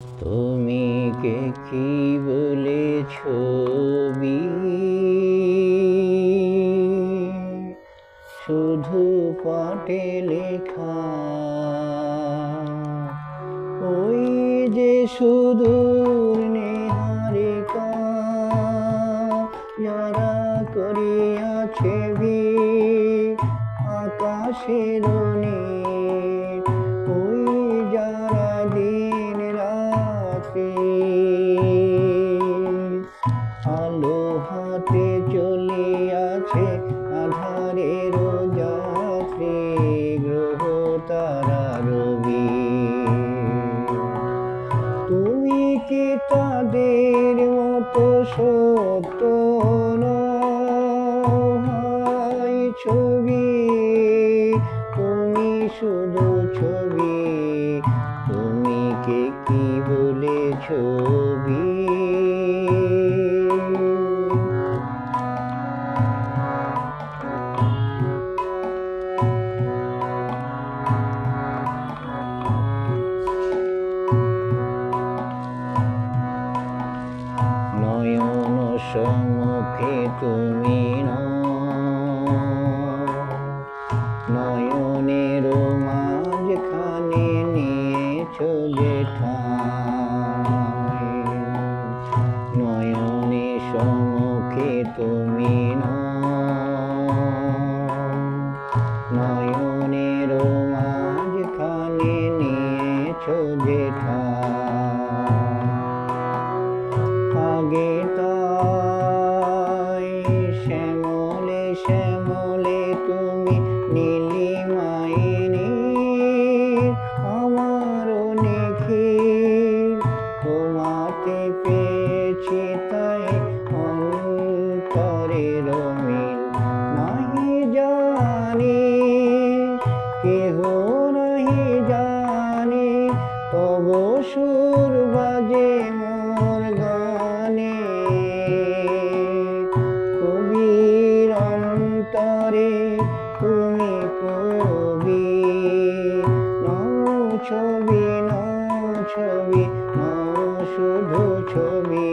তুমি কে কি বলে ছবি, শুধু পাটে লেখা। ওই যে সুদূর নীহারিকা, যারা করিয়াছে ভিড় আকাশের নীল। ওই যারা দিন রাত্রি আলো হাতে চলিয়াছে আধারের যাত্রী, গ্রহ তারা রবি। তুমি কি তাদের মতো সত্য নও ছবি, তুমি শুধু ছবি। তুমি কে কি বলে ছবি। নয়ন সম্মুখে তুমি নয়নের মাঝখানে নিয়েছো যে ঠাঁই। নয়নের সম্মুখে তুমি নয়নের মাঝখানে নিয়েছো যে ঠাঁই। আগে তাই শ্যামলে শ্যামলে তুমি নীলিমায় নীল, আমারও নিখিল তোমাতে পেয়েছি তাই অন্তরের মিল। নাহি জানি কেহ নাহি জানি, তব সুর বাজে মোর গানে। কবির অন্তরে তুমি কবি, নও ছবি নও ছবি নও শুধু ছবি।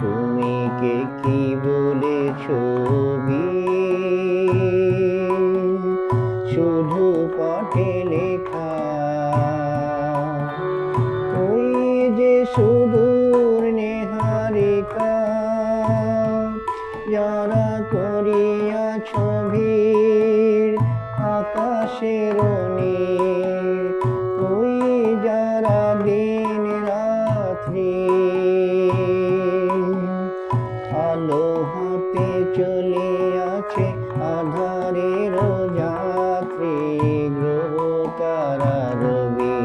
তুমি কে কি বলে ছবি, শুধু পাঠে লেখা। ওই যে সুদূর নীহারিকা, যারা করিয়াছ ভিড় আকাশের নীল। ওই যারা দিন রাত্রি আলো হাতে চলিয়াছে আধারের যাত্রী, গ্রহ তারা রবি।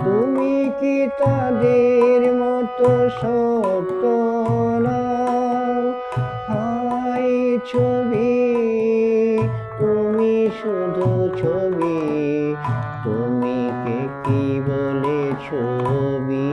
তুমি কি তাদের মতো সত্য নও ছবি, তুমি শুধু ছবি। তুমি কে কি বলে ছবি।